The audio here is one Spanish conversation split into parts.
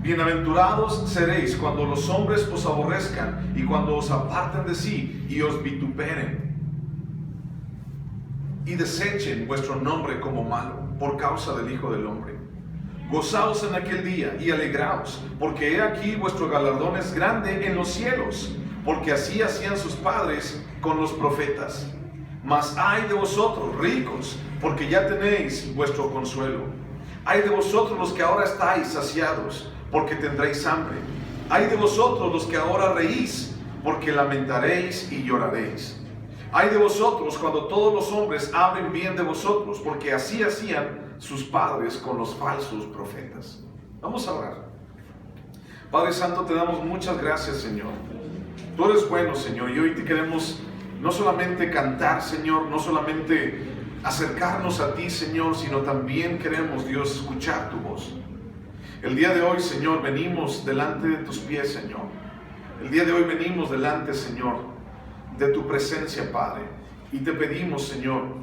Bienaventurados seréis cuando los hombres os aborrezcan y cuando os aparten de sí y os vituperen y desechen vuestro nombre como malo por causa del Hijo del Hombre. Gozaos en aquel día y alegraos, porque he aquí vuestro galardón es grande en los cielos, porque así hacían sus padres con los profetas. Mas ay de vosotros, ricos, porque ya tenéis vuestro consuelo. Ay de vosotros los que ahora estáis saciados, porque tendréis hambre. Ay de vosotros los que ahora reís, porque lamentaréis y lloraréis. Ay de vosotros cuando todos los hombres hablen bien de vosotros, porque así hacían sus padres con los falsos profetas. Vamos a orar. Padre Santo, te damos muchas gracias, Señor. Tú eres bueno, Señor, y hoy te queremos no solamente cantar, Señor, no solamente acercarnos a ti, Señor, sino también queremos, Dios, escuchar tu voz. El día de hoy, Señor, venimos delante de tus pies, Señor. El día de hoy venimos delante, Señor, de tu presencia, Padre, y te pedimos, Señor,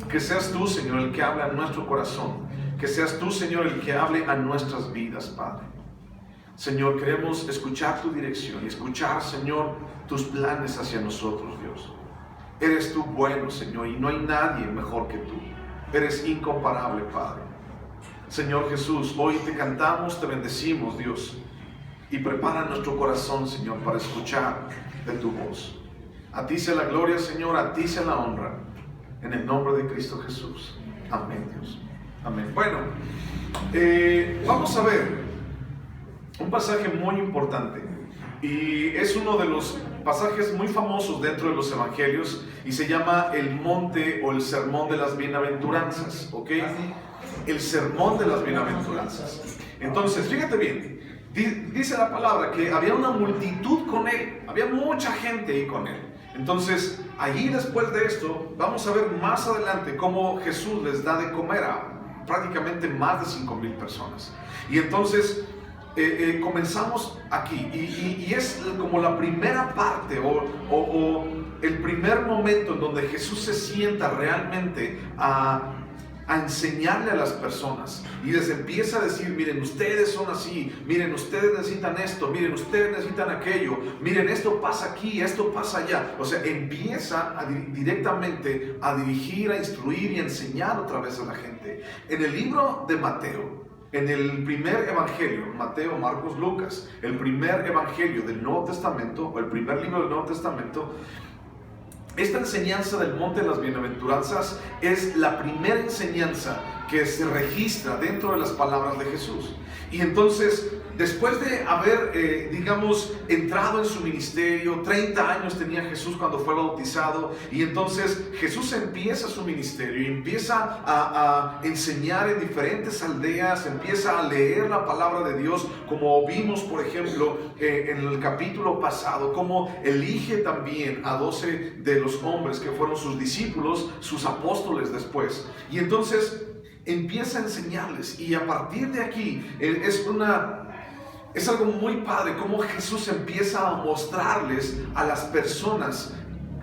que seas tú, Señor, el que hable a nuestro corazón, que seas tú, Señor, el que hable a nuestras vidas, Padre. Señor, queremos escuchar tu dirección y escuchar, Señor, tus planes hacia nosotros, Dios. Eres tú bueno, Señor, y no hay nadie mejor que tú. Eres incomparable, Padre. Señor Jesús, hoy te cantamos, te bendecimos, Dios, y prepara nuestro corazón, Señor, para escuchar de tu voz. A ti sea la gloria, Señor, a ti sea la honra, en el nombre de Cristo Jesús. Amén, Dios. Amén. Bueno, vamos a ver un pasaje muy importante, y es uno de los pasajes muy famosos dentro de los evangelios, y se llama el monte o el sermón de las bienaventuranzas, ¿ok? El sermón de las bienaventuranzas. Entonces, fíjate bien, dice la palabra que había una multitud con él, había mucha gente ahí con él. Entonces, allí después de esto, vamos a ver más adelante cómo Jesús les da de comer a prácticamente más de 5,000 personas. Y entonces, comenzamos aquí, y es como la primera parte o el primer momento en donde Jesús se sienta realmente a enseñarle a las personas, y les empieza a decir: miren, ustedes son así, miren, ustedes necesitan esto, miren, ustedes necesitan aquello, miren, esto pasa aquí, esto pasa allá. O sea, empieza directamente a dirigir, a instruir y a enseñar otra vez a la gente. En el libro de Mateo, en el primer evangelio, Mateo, Marcos, Lucas, el primer evangelio del Nuevo Testamento, o el primer libro del Nuevo Testamento, esta enseñanza del monte de las bienaventuranzas es la primera enseñanza que se registra dentro de las palabras de Jesús. Y entonces, después de haber, entrado en su ministerio, 30 años tenía Jesús cuando fue bautizado, y entonces Jesús empieza su ministerio y empieza a enseñar en diferentes aldeas, empieza a leer la palabra de Dios, como vimos, por ejemplo, en el capítulo pasado, como elige también a 12 de los hombres que fueron sus discípulos, sus apóstoles después. Y entonces empieza a enseñarles, y a partir de aquí es algo muy padre cómo Jesús empieza a mostrarles a las personas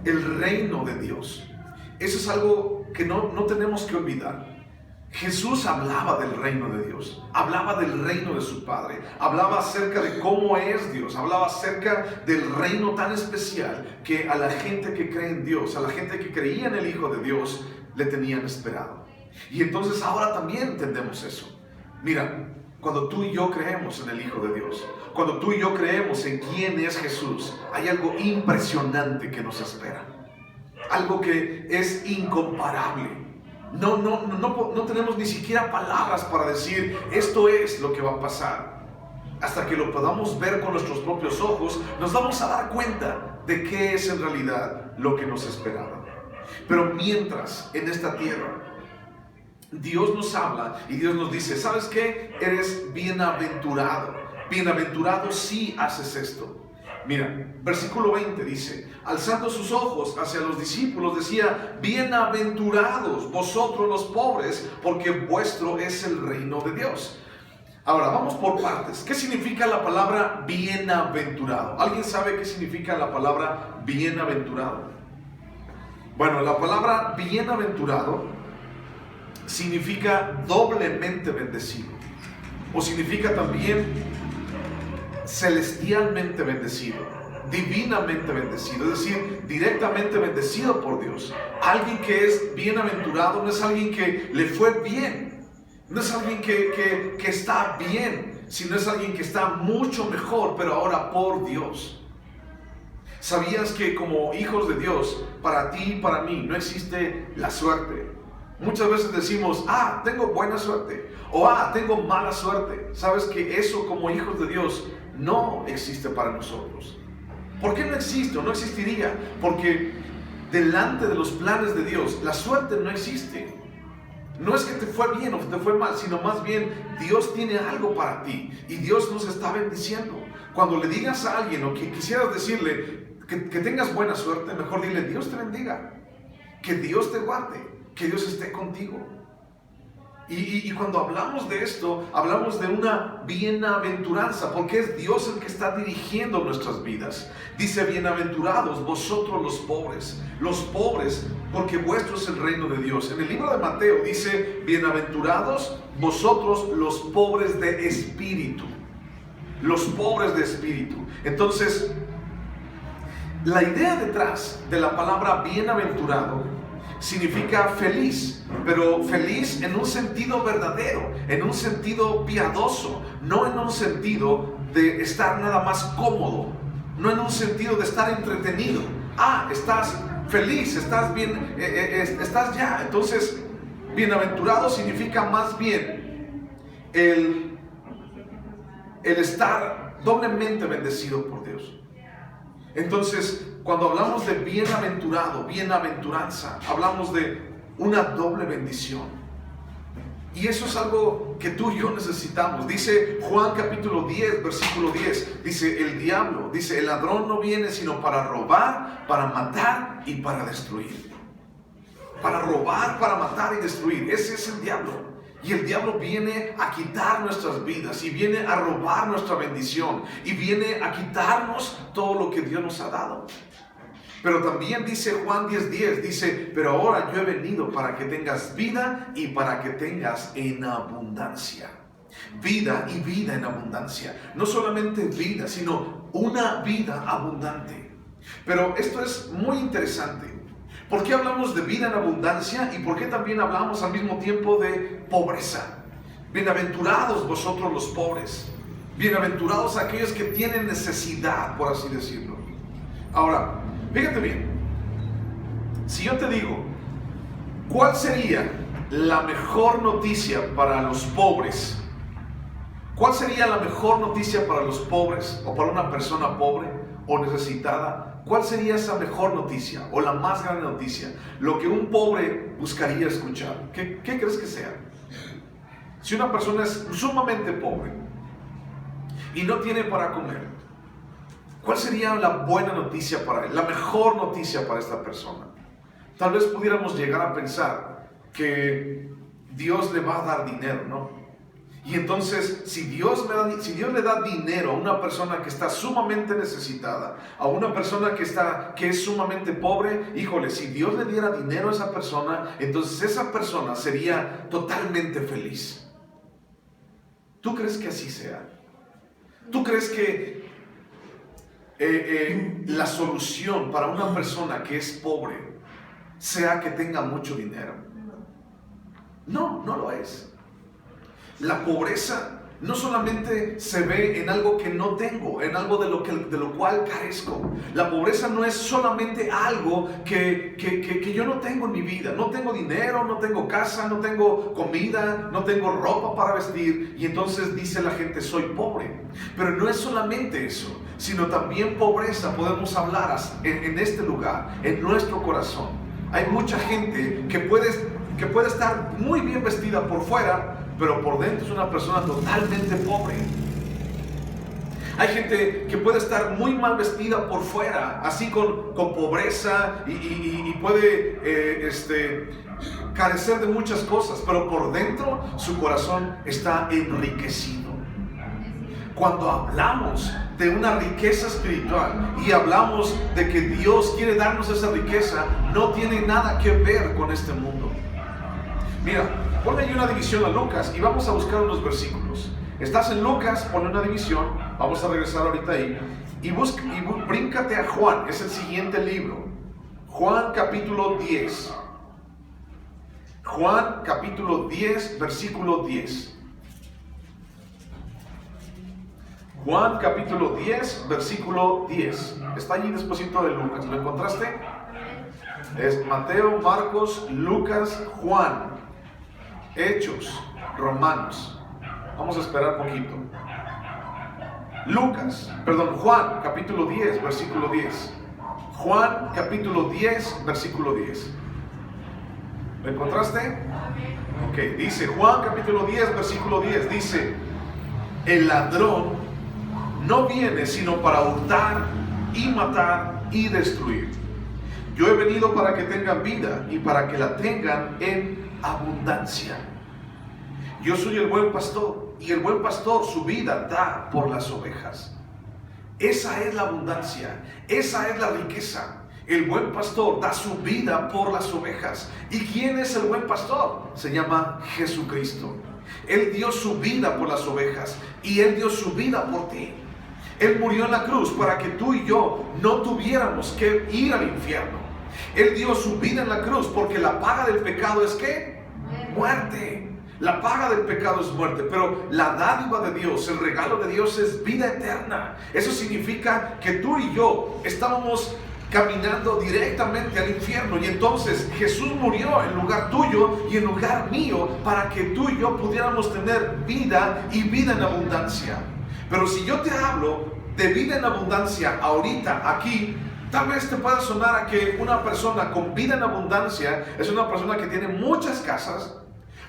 el reino de Dios. Eso es algo que no tenemos que olvidar. Jesús hablaba del reino de Dios, hablaba del reino de su Padre, hablaba acerca de cómo es Dios, hablaba acerca del reino tan especial que a la gente que cree en Dios, a la gente que creía en el Hijo de Dios, le tenían esperado. Y entonces ahora también entendemos eso. Mira, cuando tú y yo creemos en el Hijo de Dios, cuando tú y yo creemos en quién es Jesús, hay algo impresionante que nos espera, algo que es incomparable. No tenemos ni siquiera palabras para decir esto es lo que va a pasar. Hasta que lo podamos ver con nuestros propios ojos, nos vamos a dar cuenta de qué es en realidad lo que nos esperaba. Pero mientras en esta tierra, Dios nos habla y Dios nos dice: ¿sabes qué? Eres bienaventurado. Bienaventurado si haces esto. Mira, versículo 20 dice: alzando sus ojos hacia los discípulos, decía: bienaventurados vosotros los pobres, porque vuestro es el reino de Dios. Ahora, vamos por partes. ¿Qué significa la palabra bienaventurado? ¿Alguien sabe qué significa la palabra bienaventurado? Bueno, la palabra bienaventurado significa doblemente bendecido. o significa también celestialmente bendecido, divinamente bendecido, es decir, directamente bendecido por Dios. Alguien que es bienaventurado no es alguien que le fue bien, no es alguien que está bien, sino es alguien que está mucho mejor, pero ahora por Dios. ¿Sabías que como hijos de Dios, para ti y para mí no existe la suerte? Muchas veces decimos, tengo buena suerte, o tengo mala suerte. ¿Sabes que eso como hijos de Dios no existe para nosotros? ¿Por qué no existe o no existiría? Porque delante de los planes de Dios, la suerte no existe. No es que te fue bien o te fue mal, sino más bien Dios tiene algo para ti y Dios nos está bendiciendo. Cuando le digas a alguien o que quisieras decirle que tengas buena suerte, mejor dile, Dios te bendiga, que Dios te guarde, que Dios esté contigo. Y cuando hablamos de esto, hablamos de una bienaventuranza, porque es Dios el que está dirigiendo nuestras vidas. Dice, bienaventurados vosotros los pobres, porque vuestro es el reino de Dios. En el libro de Mateo dice, bienaventurados vosotros los pobres de espíritu. Los pobres de espíritu. Entonces, la idea detrás de la palabra bienaventurado significa feliz, pero feliz en un sentido verdadero, en un sentido piadoso, no en un sentido de estar nada más cómodo, no en un sentido de estar entretenido. Estás feliz, estás bien, estás ya. Entonces, bienaventurado significa más bien el estar doblemente bendecido por Dios. Entonces, cuando hablamos de bienaventurado, bienaventuranza, hablamos de una doble bendición. Y eso es algo que tú y yo necesitamos. Dice Juan capítulo 10, versículo 10, dice, el ladrón no viene sino para robar, para matar y para destruir. Para robar, para matar y destruir. Ese es el diablo. Y el diablo viene a quitar nuestras vidas y viene a robar nuestra bendición y viene a quitarnos todo lo que Dios nos ha dado. Pero también dice Juan 10:10, dice, pero ahora yo he venido para que tengas vida y para que tengas en abundancia. Vida y vida en abundancia. No solamente vida, sino una vida abundante. Pero esto es muy interesante. ¿Por qué hablamos de vida en abundancia y por qué también hablamos al mismo tiempo de pobreza? Bienaventurados vosotros los pobres. Bienaventurados aquellos que tienen necesidad, por así decirlo. Ahora, fíjate bien. Si yo te digo, ¿cuál sería la mejor noticia para los pobres? ¿Cuál sería la mejor noticia para los pobres o para una persona pobre o necesitada? ¿Cuál sería esa mejor noticia o la más grande noticia? Lo que un pobre buscaría escuchar. ¿Qué crees que sea? Si una persona es sumamente pobre y no tiene para comer, ¿cuál sería la buena noticia para él? La mejor noticia para esta persona. Tal vez pudiéramos llegar a pensar que Dios le va a dar dinero, ¿no? Y entonces, si Dios le da dinero a una persona que está sumamente necesitada, a una persona que es sumamente pobre, híjole, si Dios le diera dinero a esa persona, entonces esa persona sería totalmente feliz. ¿Tú crees que así sea? ¿Tú crees que la solución para una persona que es pobre sea que tenga mucho dinero? No, no lo es. La pobreza no solamente se ve en algo que no tengo, en algo de lo cual carezco. La pobreza no es solamente algo que yo no tengo en mi vida. No tengo dinero, no tengo casa, no tengo comida, no tengo ropa para vestir. Y entonces dice la gente, soy pobre. Pero no es solamente eso, sino también pobreza podemos hablar en este lugar, en nuestro corazón. Hay mucha gente que puede estar muy bien vestida por fuera, pero por dentro es una persona totalmente pobre. Hay gente que puede estar muy mal vestida por fuera, así con pobreza y puede carecer de muchas cosas, pero por dentro su corazón está enriquecido. Cuando hablamos de una riqueza espiritual y hablamos de que Dios quiere darnos esa riqueza, no tiene nada que ver con este mundo. Mira, ponle ahí una división a Lucas y vamos a buscar unos versículos. Estás en Lucas, pone una división, vamos a regresar ahorita ahí, y bríncate a Juan, es el siguiente libro. Juan capítulo 10. Juan capítulo 10, versículo 10. Juan capítulo 10, versículo 10. Está allí despuesito de Lucas. ¿Lo encontraste? Es Mateo, Marcos, Lucas, Juan, Hechos, Romanos. Vamos a esperar poquito. Juan capítulo 10, versículo 10. Juan capítulo 10, versículo 10. ¿Lo encontraste? Ok, dice Juan capítulo 10, versículo 10. Dice: el ladrón no viene sino para hurtar y matar y destruir. Yo he venido para que tengan vida y para que la tengan en abundancia. Yo soy el buen pastor, y el buen pastor su vida da por las ovejas. Esa es la abundancia, esa es la riqueza. El buen pastor da su vida por las ovejas. ¿Y quién es el buen pastor? Se llama Jesucristo. Él dio su vida por las ovejas y Él dio su vida por ti. Él murió en la cruz para que tú y yo no tuviéramos que ir al infierno. Él dio su vida en la cruz porque la paga del pecado es ¿qué? Muerte. La paga del pecado es muerte, pero la dádiva de Dios, el regalo de Dios es vida eterna. Eso significa que tú y yo estábamos caminando directamente al infierno, y entonces Jesús murió en lugar tuyo y en lugar mío para que tú y yo pudiéramos tener vida y vida en abundancia. Pero si yo te hablo de vida en abundancia ahorita, aquí, tal vez te pueda sonar a que una persona con vida en abundancia es una persona que tiene muchas casas,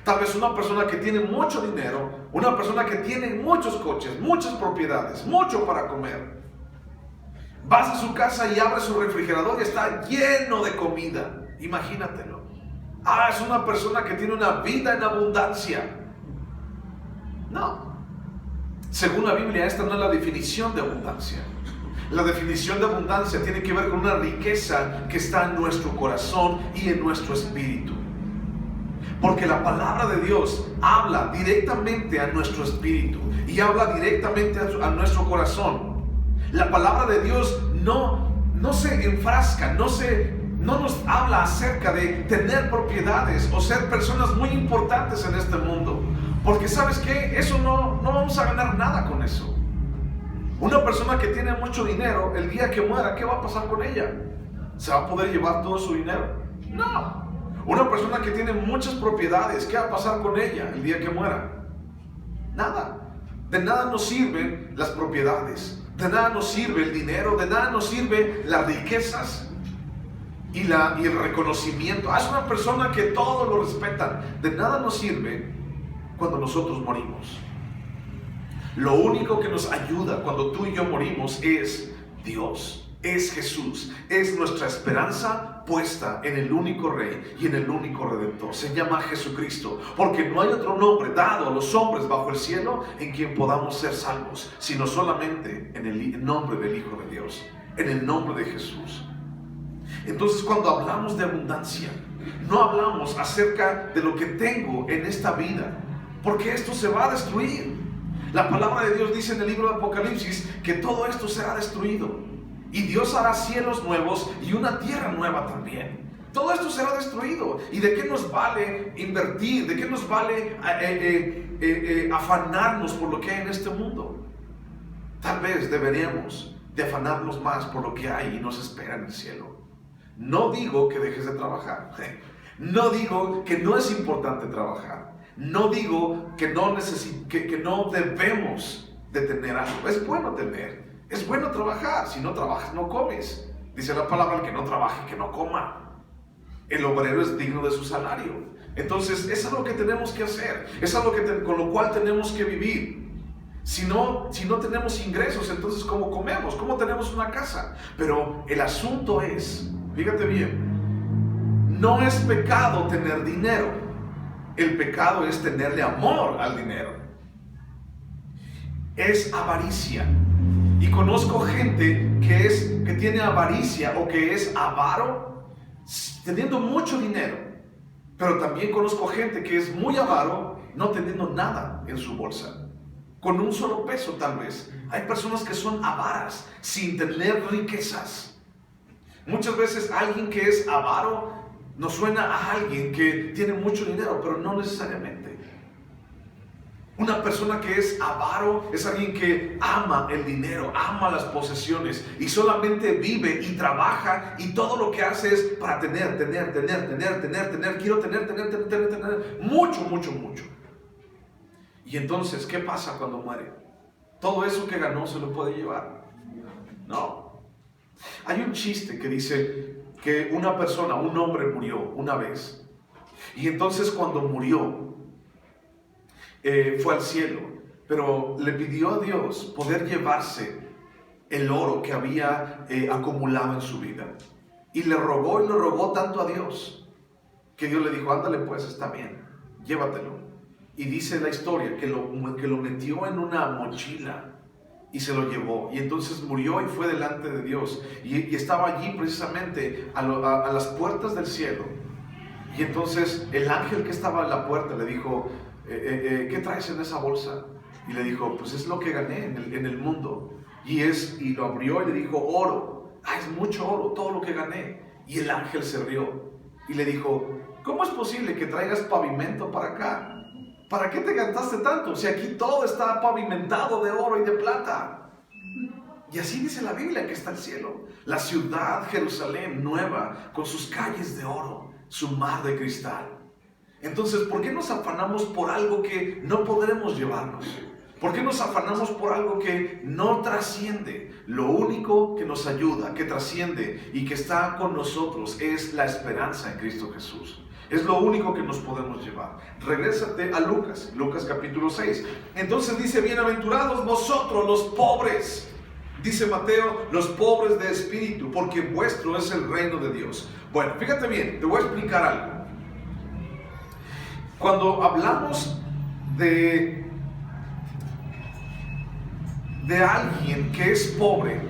tal vez una persona que tiene mucho dinero, una persona que tiene muchos coches, muchas propiedades, mucho para comer. Vas a su casa y abres su refrigerador y está lleno de comida. Imagínatelo. Es una persona que tiene una vida en abundancia. No. Según la Biblia, esta no es la definición de abundancia. La definición de abundancia tiene que ver con una riqueza que está en nuestro corazón y en nuestro espíritu. Porque la palabra de Dios habla directamente a nuestro espíritu y habla directamente a nuestro corazón. La palabra de Dios no se enfrasca, no nos habla acerca de tener propiedades o ser personas muy importantes en este mundo. Porque ¿sabes qué? Eso no vamos a ganar nada con eso. Una persona que tiene mucho dinero, el día que muera, ¿qué va a pasar con ella? ¿Se va a poder llevar todo su dinero? No. Una persona que tiene muchas propiedades, ¿qué va a pasar con ella el día que muera? Nada. De nada nos sirven las propiedades. De nada nos sirve el dinero, de nada nos sirve las riquezas y el reconocimiento. Es una persona que todos lo respetan. De nada nos sirve cuando nosotros morimos. Lo único que nos ayuda cuando tú y yo morimos es Dios, es Jesús, es nuestra esperanza puesta en el único Rey y en el único Redentor. Se llama Jesucristo, porque no hay otro nombre dado a los hombres bajo el cielo en quien podamos ser salvos, sino solamente en el nombre del Hijo de Dios, en el nombre de Jesús. Entonces, cuando hablamos de abundancia, no hablamos acerca de lo que tengo en esta vida, porque esto se va a destruir. La palabra de Dios dice en el libro de Apocalipsis que todo esto será destruido. Y Dios hará cielos nuevos y una tierra nueva también. Todo esto será destruido. ¿Y de qué nos vale invertir? ¿De qué nos vale afanarnos por lo que hay en este mundo? Tal vez deberíamos de afanarnos más por lo que hay y nos espera en el cielo. No digo que dejes de trabajar. No digo que no es importante trabajar. No digo que no debemos de tener algo. Es bueno tener. Es bueno trabajar. Si no trabajas, no comes. Dice la palabra: el que no trabaje, que no coma. El obrero es digno de su salario. Entonces, es algo que tenemos que hacer. Es algo con lo cual tenemos que vivir. Si no tenemos ingresos, entonces ¿cómo comemos? ¿Cómo tenemos una casa? Pero el asunto es, fíjate bien, no es pecado tener dinero. El pecado es tenerle amor al dinero. Es avaricia. Y conozco gente que tiene avaricia o que es avaro teniendo mucho dinero. Pero también conozco gente que es muy avaro no teniendo nada en su bolsa. con un solo peso tal vez. Hay personas que son avaras sin tener riquezas. Muchas veces alguien que es avaro nos suena a alguien que tiene mucho dinero, pero no necesariamente. Una persona que es avaro es alguien que ama el dinero, ama las posesiones y solamente vive y trabaja y todo lo que hace es para tener. Quiero tener, mucho. Y entonces, ¿qué pasa cuando muere? Todo eso que ganó se lo puede llevar. No. Hay un chiste que dice que una persona, un hombre murió una vez. Y entonces cuando murió, fue al cielo, pero le pidió a Dios poder llevarse el oro que había acumulado en su vida. Y le rogó tanto a Dios, que Dios le dijo, ándale pues, está bien, llévatelo. Y dice la historia que lo metió en una mochila y se lo llevó. Y entonces murió y fue delante de Dios. Y estaba allí precisamente a las puertas del cielo. Y entonces el ángel que estaba en la puerta le dijo, ¿qué traes en esa bolsa? Y le dijo, pues es lo que gané en el mundo. Y lo abrió y le dijo, oro. Es mucho oro, todo lo que gané. Y el ángel se rió y le dijo, ¿cómo es posible que traigas pavimento para acá? ¿Para qué te gastaste tanto? Si aquí todo está pavimentado de oro y de plata. Y así dice la Biblia que está el cielo. La ciudad Jerusalén nueva, con sus calles de oro, su mar de cristal. Entonces, ¿por qué nos afanamos por algo que no podremos llevarnos? ¿Por qué nos afanamos por algo que no trasciende? Lo único que nos ayuda, que trasciende y que está con nosotros es la esperanza en Cristo Jesús. Es lo único que nos podemos llevar. Regrésate a Lucas capítulo 6. Entonces dice, bienaventurados vosotros los pobres. Dice Mateo, los pobres de espíritu, porque vuestro es el reino de Dios. Bueno, fíjate bien, te voy a explicar algo. Cuando hablamos de alguien que es pobre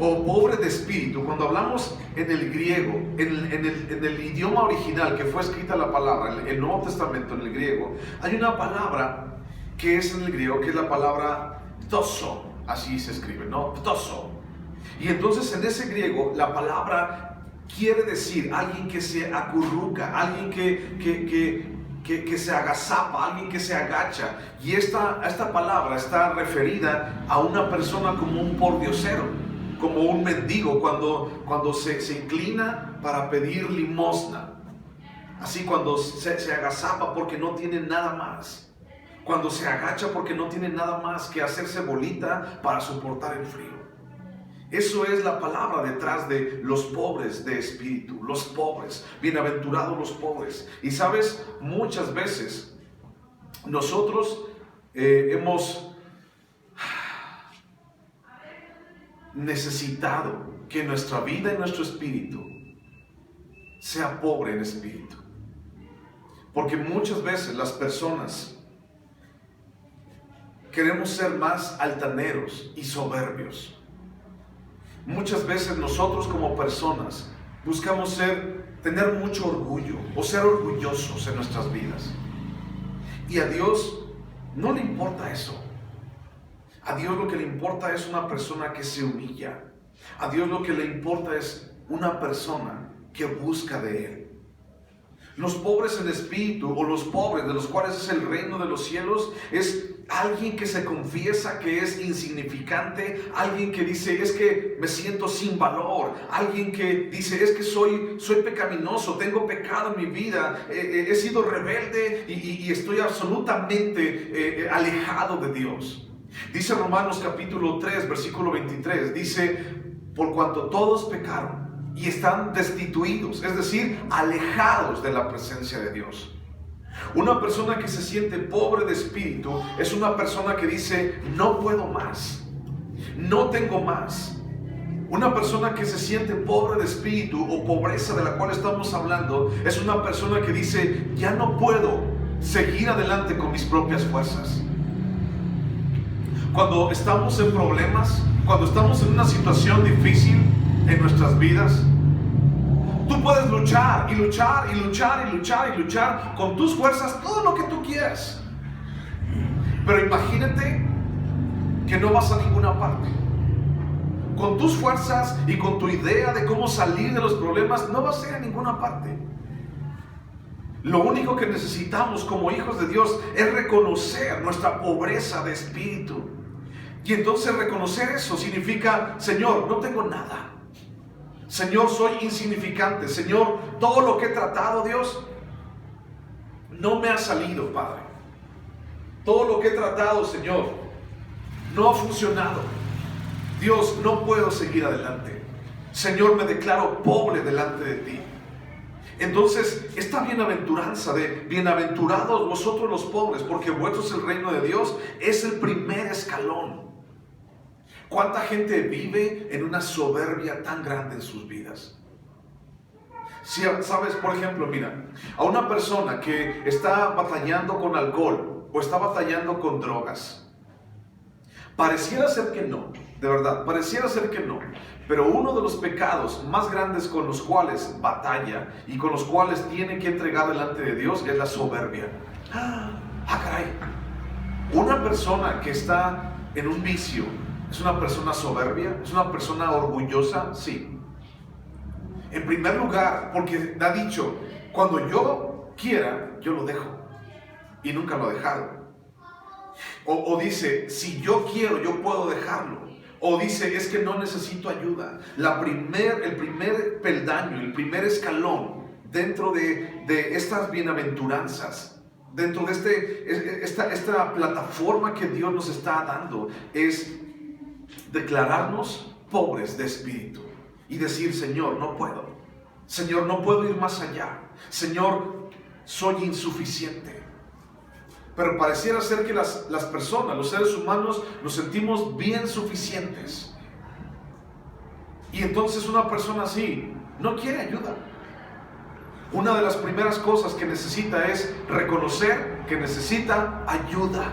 o pobre de espíritu, cuando hablamos en el griego, en el idioma original que fue escrita la palabra, el Nuevo Testamento en el griego, hay una palabra que es en el griego, que es la palabra ptoso, así se escribe, ¿no? Ptoso. Y entonces en ese griego la palabra quiere decir alguien que se acurruca, alguien que se agazapa, alguien que se agacha. Y esta palabra está referida a una persona como un pordiosero, como un mendigo, cuando se inclina para pedir limosna. Así cuando se agazapa porque no tiene nada más. Cuando se agacha porque no tiene nada más que hacerse bolita para soportar el frío. Eso es la palabra detrás de los pobres de espíritu, los pobres, bienaventurados los pobres. Y sabes, muchas veces nosotros hemos necesitado que nuestra vida y nuestro espíritu sea pobre en espíritu. Porque muchas veces las personas queremos ser más altaneros y soberbios. Muchas veces nosotros como personas buscamos tener mucho orgullo o ser orgullosos en nuestras vidas. Y a Dios no le importa eso. A Dios lo que le importa es una persona que se humilla. A Dios lo que le importa es una persona que busca de Él. Los pobres en espíritu, o los pobres de los cuales es el reino de los cielos, es alguien que se confiesa que es insignificante, alguien que dice, es que me siento sin valor, alguien que dice, es que soy pecaminoso, tengo pecado en mi vida, he sido rebelde y estoy absolutamente alejado de Dios. Dice Romanos capítulo 3, versículo 23, dice, por cuanto todos pecaron y están destituidos, es decir, alejados de la presencia de Dios. Una persona que se siente pobre de espíritu es una persona que dice, no puedo más, no tengo más. Una persona que se siente pobre de espíritu o pobreza de la cual estamos hablando es una persona que dice, ya no puedo seguir adelante con mis propias fuerzas. Cuando estamos en problemas, cuando estamos en una situación difícil en nuestras vidas, tú puedes luchar y luchar y luchar y luchar y luchar con tus fuerzas todo lo que tú quieras. Pero imagínate que no vas a ninguna parte. Con tus fuerzas y con tu idea de cómo salir de los problemas, no vas a ir a ninguna parte. Lo único que necesitamos como hijos de Dios es reconocer nuestra pobreza de espíritu. Y entonces reconocer eso significa: Señor, no tengo nada. Señor, soy insignificante. Señor, todo lo que he tratado, Dios, no me ha salido, Padre. Todo lo que he tratado, Señor, no ha funcionado. Dios, no puedo seguir adelante. Señor, me declaro pobre delante de ti. Entonces, esta bienaventuranza de bienaventurados vosotros los pobres, porque vuestro es el reino de Dios, es el primer escalón. ¿Cuánta gente vive en una soberbia tan grande en sus vidas? Si sabes, por ejemplo, mira, a una persona que está batallando con alcohol o está batallando con drogas, pareciera ser que no, de verdad, pareciera ser que no. Pero uno de los pecados más grandes con los cuales batalla y con los cuales tiene que entregar delante de Dios es la soberbia. Caray. Una persona que está en un vicio, ¿es una persona soberbia? ¿Es una persona orgullosa? Sí. En primer lugar, porque ha dicho, cuando yo quiera, yo lo dejo. Y nunca lo ha dejado. O dice, si yo quiero, yo puedo dejarlo. O dice, es que no necesito ayuda. El primer peldaño, el primer escalón dentro de estas bienaventuranzas, dentro de esta plataforma que Dios nos está dando, es declararnos pobres de espíritu y decir, Señor, no puedo. Señor, no puedo ir más allá. Señor, soy insuficiente. Pero pareciera ser que las personas, los seres humanos, nos sentimos bien suficientes. Y entonces una persona así no quiere ayuda. Una de las primeras cosas que necesita es reconocer que necesita ayuda.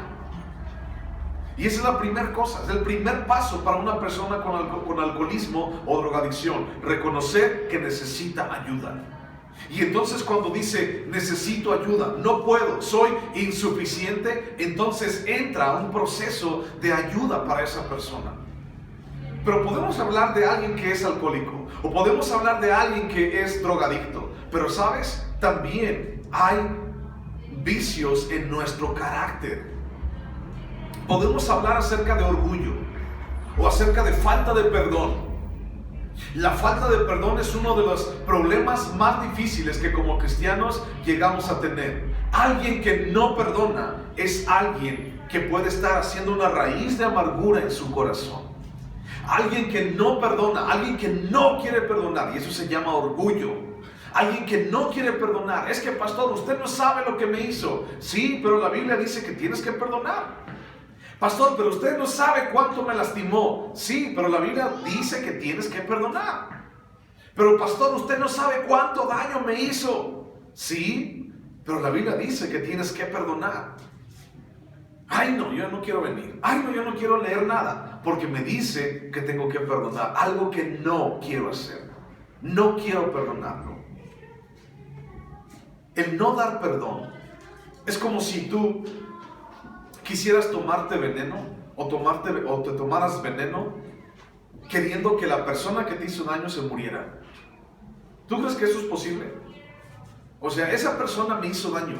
Y esa es la primera cosa, es el primer paso para una persona con alcoholismo o drogadicción. Reconocer que necesita ayuda. Y entonces cuando dice, necesito ayuda, no puedo, soy insuficiente, entonces entra un proceso de ayuda para esa persona. Pero podemos hablar de alguien que es alcohólico, o podemos hablar de alguien que es drogadicto, pero ¿sabes? También hay vicios en nuestro carácter. Podemos hablar acerca de orgullo, o acerca de falta de perdón. La falta de perdón es uno de los problemas más difíciles que como cristianos llegamos a tener. Alguien que no perdona es alguien que puede estar haciendo una raíz de amargura en su corazón. Alguien que no perdona, alguien que no quiere perdonar, y eso se llama orgullo. Alguien que no quiere perdonar. Es que, pastor, usted no sabe lo que me hizo. Sí, pero la Biblia dice que tienes que perdonar. Pastor, pero usted no sabe cuánto me lastimó. Sí, pero la Biblia dice que tienes que perdonar. Pero pastor, usted no sabe cuánto daño me hizo. Sí, pero la Biblia dice que tienes que perdonar. Ay, no, yo no quiero venir. Ay, no, yo no quiero leer nada. Porque me dice que tengo que perdonar. Algo que no quiero hacer. No quiero perdonarlo. El no dar perdón es como si tú quisieras tomarte veneno o te tomaras veneno queriendo que la persona que te hizo daño se muriera. ¿Tú crees que eso es posible? O sea, esa persona me hizo daño.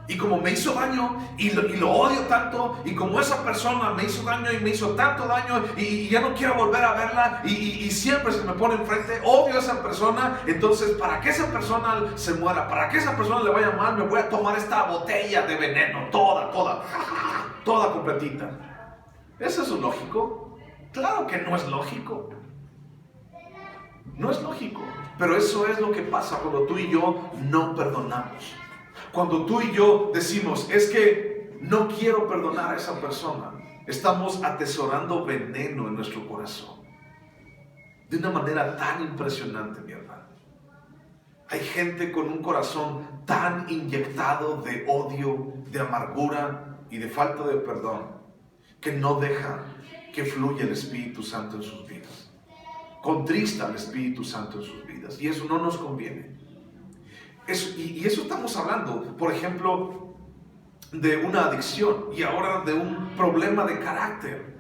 Y como me hizo daño y lo odio tanto, y como esa persona me hizo daño y me hizo tanto daño y ya no quiero volver a verla y siempre se me pone enfrente, odio a esa persona, entonces para que esa persona se muera, para que esa persona le vaya mal, me voy a tomar esta botella de veneno, toda completita. ¿Es eso lógico? Claro que no es lógico. No es lógico, pero eso es lo que pasa cuando tú y yo no perdonamos. Cuando tú y yo decimos, es que no quiero perdonar a esa persona, estamos atesorando veneno en nuestro corazón. De una manera tan impresionante, mi hermano. Hay gente con un corazón tan inyectado de odio, de amargura y de falta de perdón, que no deja que fluya el Espíritu Santo en sus vidas. Contrista al Espíritu Santo en sus vidas. Y eso no nos conviene. Y eso estamos hablando, por ejemplo, de una adicción y ahora de un problema de carácter.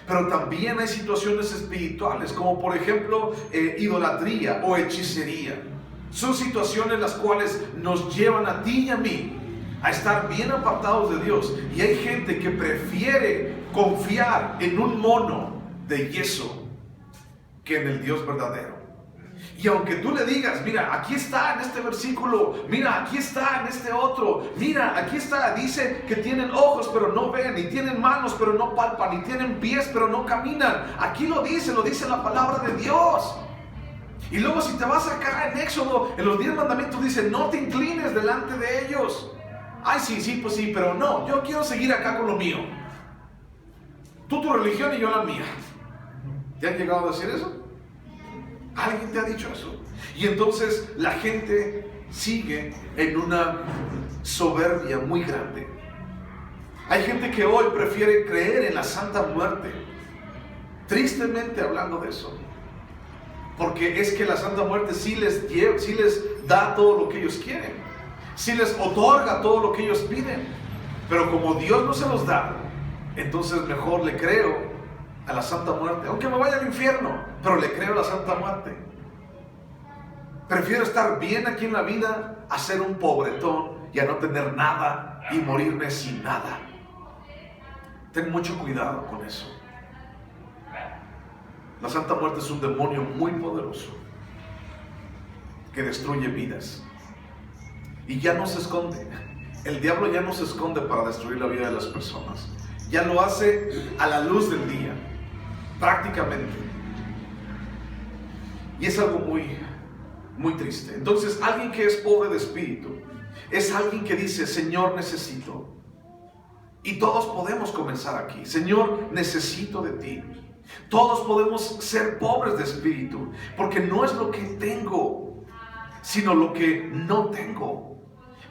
Pero también hay situaciones espirituales, como por ejemplo idolatría o hechicería. Son situaciones las cuales nos llevan a ti y a mí a estar bien apartados de Dios. Y hay gente que prefiere confiar en un mono de yeso que en el Dios verdadero. Y aunque tú le digas, mira, aquí está en este versículo, mira, aquí está en este otro, mira, aquí está, dice que tienen ojos pero no ven, y tienen manos pero no palpan, y tienen pies pero no caminan. Aquí lo dice la palabra de Dios. Y luego si te vas acá en Éxodo, en los 10 mandamientos dice, no te inclines delante de ellos. Ay, sí, pues sí, pero no, yo quiero seguir acá con lo mío. Tú tu religión y yo la mía. ¿Te han llegado a decir eso? ¿Alguien te ha dicho eso? Y entonces la gente sigue en una soberbia muy grande. Hay gente que hoy prefiere creer en la Santa Muerte. Tristemente hablando de eso. Porque es que la Santa Muerte sí les da todo lo que ellos quieren. Sí les otorga todo lo que ellos piden. Pero como Dios no se los da, entonces mejor le creo a la Santa Muerte, aunque me vaya al infierno, pero le creo a la Santa Muerte. Prefiero estar bien aquí en la vida a ser un pobretón y a no tener nada y morirme sin nada. Ten mucho cuidado con eso. La Santa Muerte es un demonio muy poderoso que destruye vidas y ya no se esconde. El diablo ya no se esconde para destruir la vida de las personas. Ya lo hace a la luz del día. Prácticamente. Y es algo muy triste. Entonces, alguien que es pobre de espíritu es alguien que dice, Señor, necesito. Y todos podemos comenzar aquí. Señor, necesito de ti. Todos podemos ser pobres de espíritu, porque no es lo que tengo, sino lo que no tengo.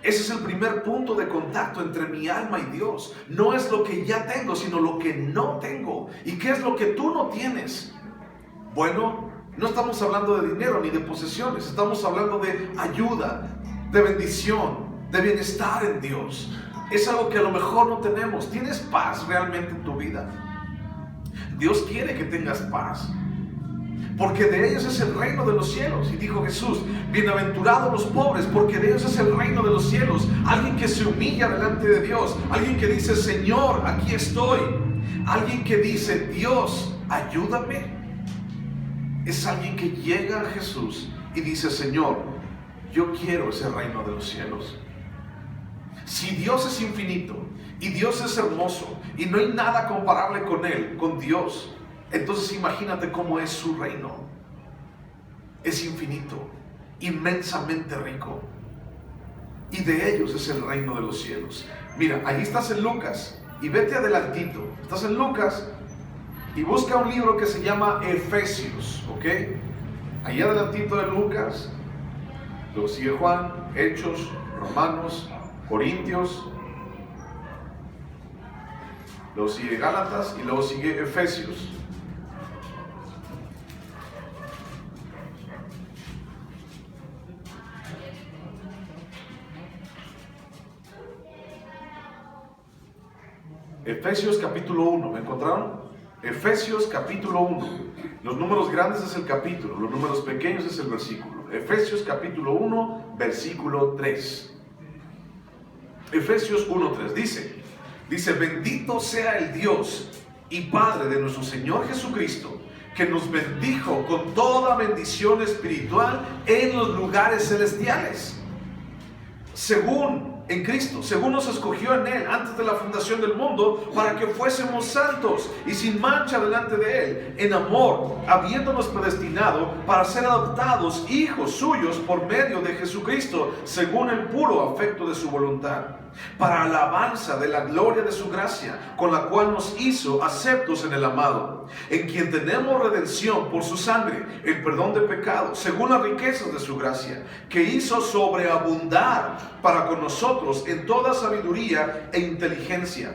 Ese es el primer punto de contacto entre mi alma y Dios. No es lo que ya tengo, sino lo que no tengo. ¿Y qué es lo que tú no tienes? Bueno, no estamos hablando de dinero ni de posesiones. Estamos hablando de ayuda, de bendición, de bienestar en Dios. Es algo que a lo mejor no tenemos. ¿Tienes paz realmente en tu vida? Dios quiere que tengas paz, porque de ellos es el reino de los cielos. Y dijo Jesús, bienaventurados los pobres, porque de ellos es el reino de los cielos. Alguien que se humilla delante de Dios, alguien que dice, Señor, aquí estoy. Alguien que dice, Dios, ayúdame. Es alguien que llega a Jesús y dice, Señor, yo quiero ese reino de los cielos. Si Dios es infinito y Dios es hermoso y no hay nada comparable con Él, con Dios, entonces imagínate cómo es su reino. Es infinito, inmensamente rico, y de ellos es el reino de los cielos. Mira, ahí estás en Lucas y vete adelantito. Estás en Lucas y busca un libro que se llama Efesios, ¿ok? Ahí adelantito de Lucas, luego sigue Juan, Hechos, Romanos, Corintios, luego sigue Gálatas y luego sigue Efesios. Efesios capítulo 1, ¿me encontraron? Efesios capítulo 1. Los números grandes es el capítulo, los números pequeños es el versículo. Efesios capítulo 1, versículo 3. Efesios 1:3 dice, bendito sea el Dios y Padre de nuestro Señor Jesucristo, que nos bendijo con toda bendición espiritual en los lugares celestiales, según en Cristo, según nos escogió en Él antes de la fundación del mundo, para que fuésemos santos y sin mancha delante de Él, en amor, habiéndonos predestinado para ser adoptados hijos suyos por medio de Jesucristo, según el puro afecto de su voluntad, para alabanza de la gloria de su gracia, con la cual nos hizo aceptos en el amado, en quien tenemos redención por su sangre, el perdón de pecados, según las riquezas de su gracia, que hizo sobreabundar para con nosotros en toda sabiduría e inteligencia,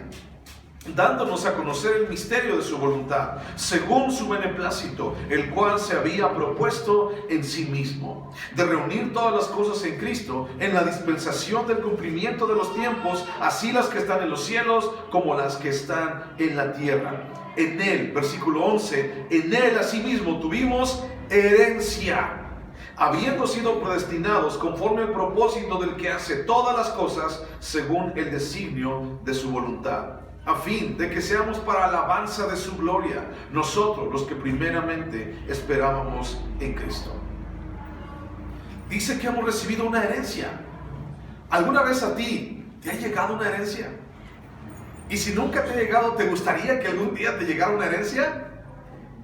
dándonos a conocer el misterio de su voluntad, según su beneplácito, el cual se había propuesto en sí mismo, de reunir todas las cosas en Cristo, en la dispensación del cumplimiento de los tiempos, así las que están en los cielos como las que están en la tierra. En él, versículo 11, en él asimismo tuvimos herencia, habiendo sido predestinados conforme al propósito del que hace todas las cosas según el designio de su voluntad, a fin de que seamos para alabanza de su gloria, nosotros los que primeramente esperábamos en Cristo. Dice que hemos recibido una herencia. ¿Alguna vez a ti te ha llegado una herencia? Y si nunca te ha llegado, ¿te gustaría que algún día te llegara una herencia?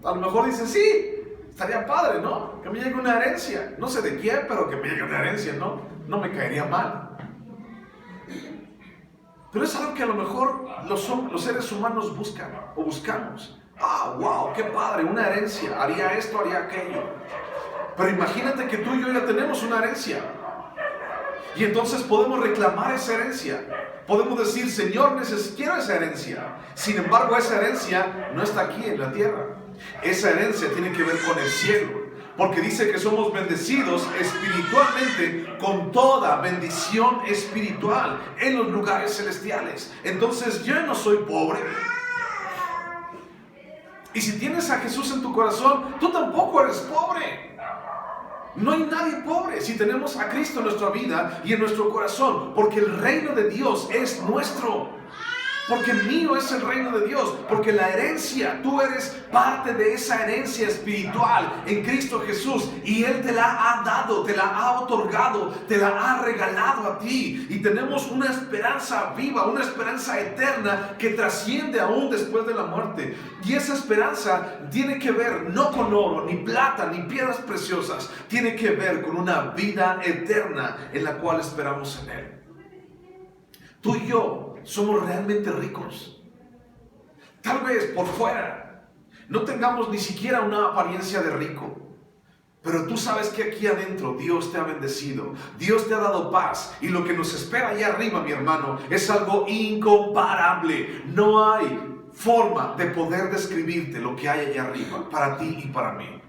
A lo mejor dices, sí, estaría padre, ¿no? Que me llegue una herencia. No sé de quién, pero que me llegue una herencia, ¿no? No me caería mal. Pero es algo que a lo mejor los seres humanos buscan o buscamos. Ah, wow, qué padre, una herencia. Haría esto, haría aquello. Pero imagínate que tú y yo ya tenemos una herencia. Y entonces podemos reclamar esa herencia. Podemos decir, Señor, quiero esa herencia. Sin embargo, esa herencia no está aquí en la tierra. Esa herencia tiene que ver con el cielo. Porque dice que somos bendecidos espiritualmente con toda bendición espiritual en los lugares celestiales. Entonces yo no soy pobre. Y si tienes a Jesús en tu corazón, tú tampoco eres pobre. No hay nadie pobre si tenemos a Cristo en nuestra vida y en nuestro corazón. Porque el reino de Dios es nuestro. Porque mío es el reino de Dios. Porque la herencia, tú eres parte de esa herencia espiritual en Cristo Jesús. Y Él te la ha dado, te la ha otorgado, te la ha regalado a ti. Y tenemos una esperanza viva, una esperanza eterna que trasciende aún después de la muerte. Y esa esperanza tiene que ver no con oro, ni plata, ni piedras preciosas. Tiene que ver con una vida eterna en la cual esperamos en Él. Tú y yo somos realmente ricos. Tal vez por fuera no tengamos ni siquiera una apariencia de rico, pero tú sabes que aquí adentro Dios te ha bendecido, Dios te ha dado paz, y lo que nos espera allá arriba, mi hermano, es algo incomparable. No hay forma de poder describirte lo que hay allá arriba para ti y para mí.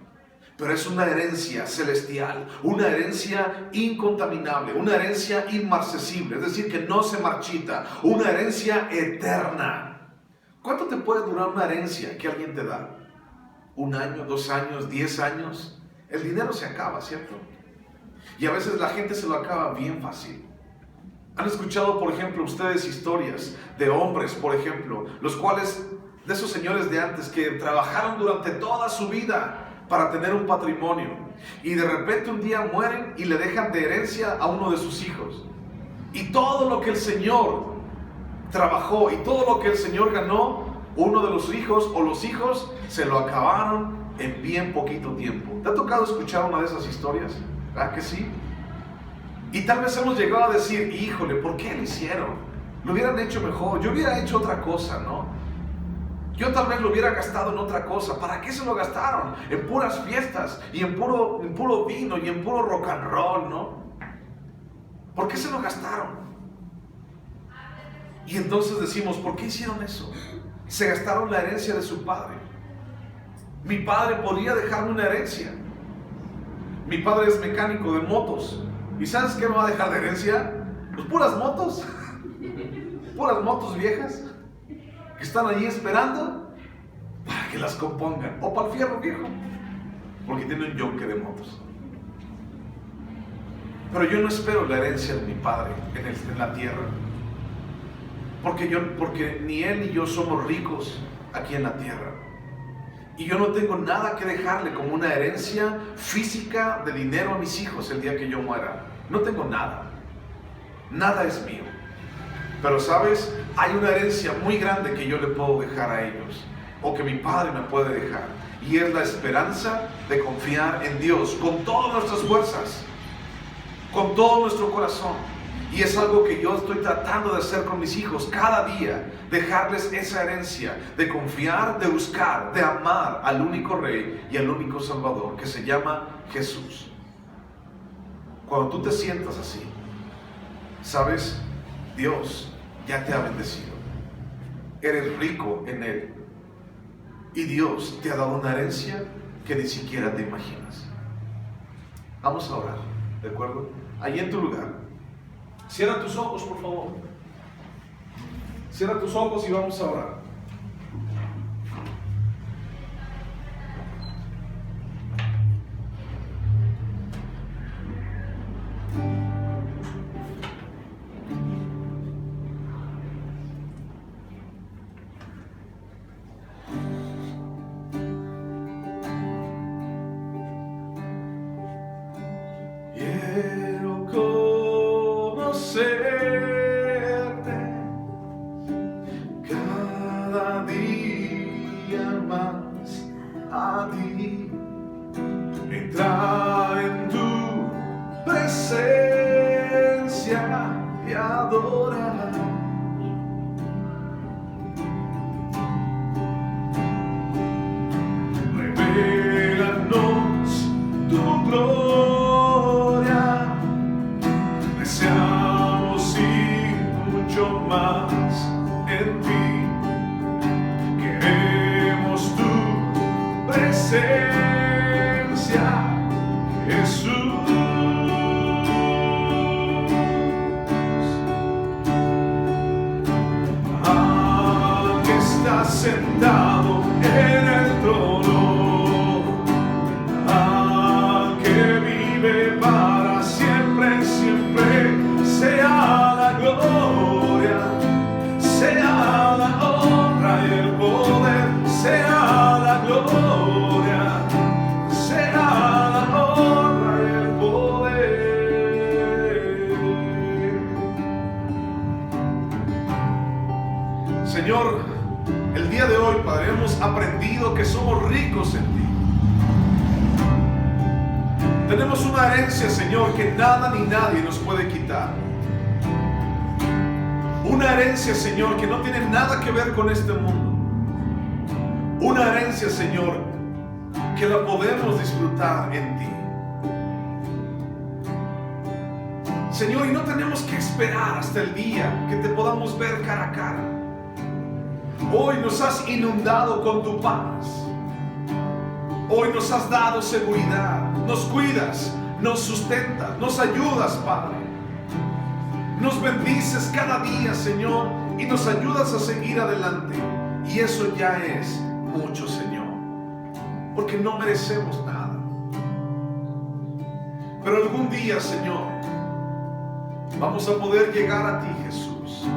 Pero es una herencia celestial, una herencia incontaminable, una herencia inmarcesible, es decir, que no se marchita, una herencia eterna. ¿Cuánto te puede durar una herencia que alguien te da? ¿1 año, 2 años, 10 años? El dinero se acaba, ¿cierto? Y a veces la gente se lo acaba bien fácil. ¿Han escuchado, por ejemplo, ustedes historias de hombres, por ejemplo, los cuales, de esos señores de antes que trabajaron durante toda su vida para tener un patrimonio, y de repente un día mueren y le dejan de herencia a uno de sus hijos, y todo lo que el Señor trabajó y todo lo que el Señor ganó, uno de los hijos o los hijos se lo acabaron en bien poquito tiempo? ¿Te ha tocado escuchar una de esas historias? ¿Verdad que sí? Y tal vez hemos llegado a decir, híjole, ¿por qué lo hicieron? Lo hubieran hecho mejor, yo hubiera hecho otra cosa, ¿no? Yo tal vez lo hubiera gastado en otra cosa. ¿Para qué se lo gastaron? En puras fiestas, y en puro vino, y en puro rock and roll, ¿no? ¿Por qué se lo gastaron? Y entonces decimos, ¿por qué hicieron eso? Se gastaron la herencia de su padre. Mi padre podría dejarme una herencia. Mi padre es mecánico de motos. ¿Y sabes qué me va a dejar de herencia? Pues puras motos. Puras motos viejas que están allí esperando para que las compongan, o para el fierro viejo, porque tiene un yonque de motos. Pero yo no espero la herencia de mi padre en la tierra, porque ni él ni yo somos ricos aquí en la tierra, y yo no tengo nada que dejarle como una herencia física de dinero a mis hijos el día que yo muera. No tengo nada, nada es mío. Pero sabes, hay una herencia muy grande que yo le puedo dejar a ellos, o que mi padre me puede dejar, y es la esperanza de confiar en Dios con todas nuestras fuerzas, con todo nuestro corazón. Y es algo que yo estoy tratando de hacer con mis hijos cada día, dejarles esa herencia de confiar, de buscar, de amar al único Rey y al único Salvador, que se llama Jesús. Cuando tú te sientas así, sabes, Dios ya te ha bendecido. eres rico en Él. Y Dios te ha dado una herencia que ni siquiera te imaginas. Vamos a orar, ¿de acuerdo? Ahí en tu lugar. Cierra tus ojos, por favor. Cierra tus ojos y vamos a orar. Quiero conocerte cada día más a ti, entrar en tu presencia y adorar. Revélanos tu gloria, deseamos ir mucho más en ti. Queremos tu presencia, Jesús. Que estás sentado en el trono, que vive para siempre, siempre, sea la gloria, sea la honra y el poder, sea la gloria, sea la honra y el poder. Señor, el día de hoy, Padre, hemos aprendido que somos ricos en ti. Tenemos una herencia, Señor, que nada ni nadie nos puede quitar. Una herencia, Señor, que no tiene nada que ver con este mundo. Una herencia, Señor, que la podemos disfrutar en ti. Señor, y no tenemos que esperar hasta el día que te podamos ver cara a cara. Hoy nos has inundado con tu paz. Hoy nos has dado seguridad. Nos cuidas, nos sustentas, nos ayudas, Padre. Nos bendices cada día, Señor, y nos ayudas a seguir adelante. Y eso ya es mucho, Señor, porque no merecemos nada. Pero algún día, Señor, vamos a poder llegar a ti, Jesús,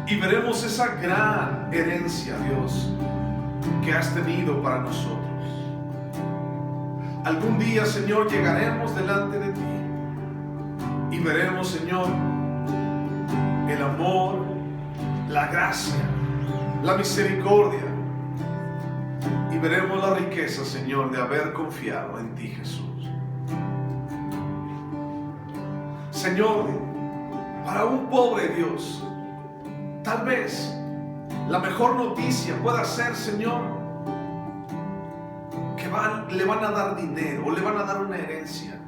y veremos esa gran herencia, Dios, que has tenido para nosotros. Algún día, Señor, llegaremos delante de ti y veremos, Señor, el amor, la gracia, la misericordia, y veremos la riqueza, Señor, de haber confiado en ti, Jesús. Señor, para un pobre, Dios, tal vez la mejor noticia pueda ser, Señor, que le van a dar dinero o le van a dar una herencia.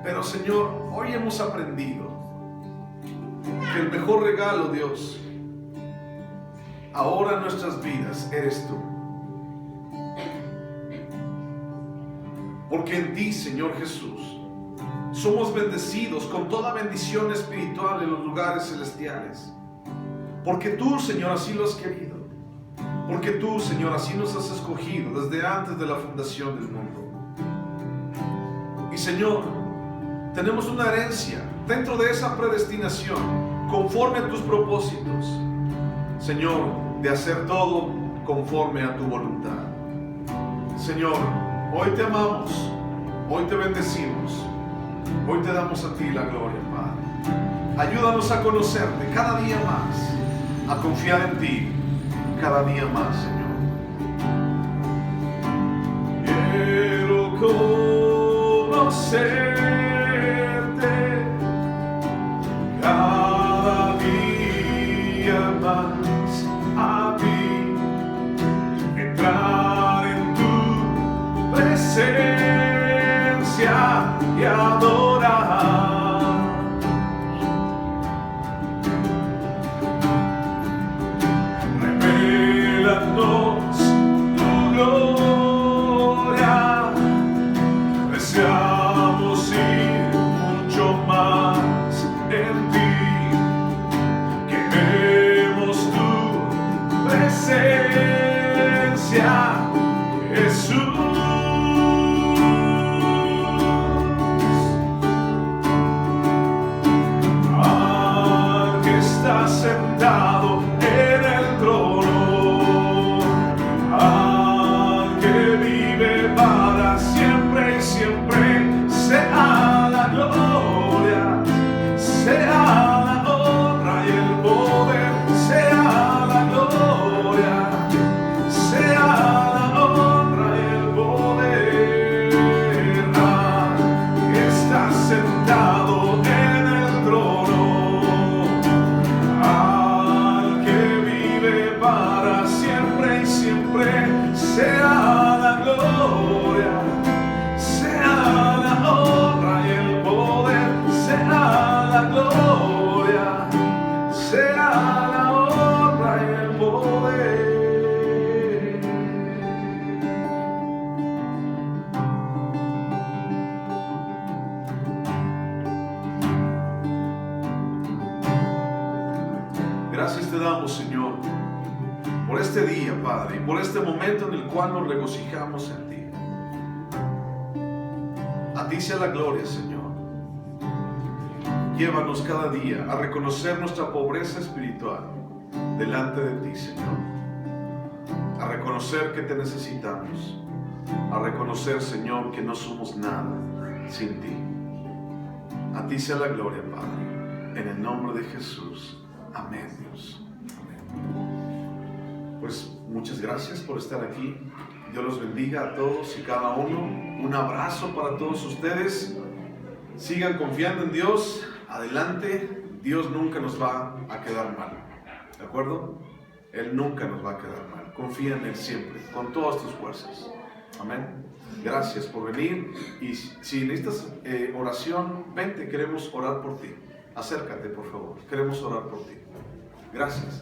Pero, Señor, hoy hemos aprendido que el mejor regalo, Dios, ahora en nuestras vidas eres tú. Porque en ti, Señor Jesús, somos bendecidos con toda bendición espiritual en los lugares celestiales. Porque tú, Señor, así lo has querido. Porque tú, Señor, así nos has escogido desde antes de la fundación del mundo. Y, Señor, tenemos una herencia dentro de esa predestinación, conforme a tus propósitos, Señor, de hacer todo conforme a tu voluntad. Señor, hoy te amamos, hoy te bendecimos, hoy te damos a ti la gloria, Padre. Ayúdanos a conocerte cada día más, a confiar en ti cada día más, Señor. Quiero conocerte cada día más a ti, entrar en tu presencia y adorar. Révélanos tu gloria. Deseamos ir mucho más en ti. Queremos tu presencia, Jesús. Al que está sentado en el trono, al que vive para siempre y siempre, sea la gloria, sea la honra y el poder, sea la gloria, sea la honra y el poder. Al que está sentado en el trono, al que vive para siempre y siempre, sea la gloria, sea la honra y el poder, sea la gloria, sea la honra y el poder. Gracias te damos, Señor, por este día, Padre, y por este momento en el cual nos regocijamos en ti. A ti sea la gloria, Señor. Llévanos cada día a reconocer nuestra pobreza espiritual delante de ti, Señor. A reconocer que te necesitamos. A reconocer, Señor, que no somos nada sin ti. A ti sea la gloria, Padre. En el nombre de Jesús. Amén, Dios. Amén. Pues muchas gracias por estar aquí. Dios los bendiga a todos y cada uno. Un abrazo para todos ustedes. Sigan confiando en Dios. Adelante. Dios nunca nos va a quedar mal. ¿De acuerdo? Él nunca nos va a quedar mal. Confía en Él siempre, con todas tus fuerzas. Amén. Gracias por venir. Y si necesitas oración, vente, queremos orar por ti. Acércate, por favor. Queremos orar por ti. Gracias.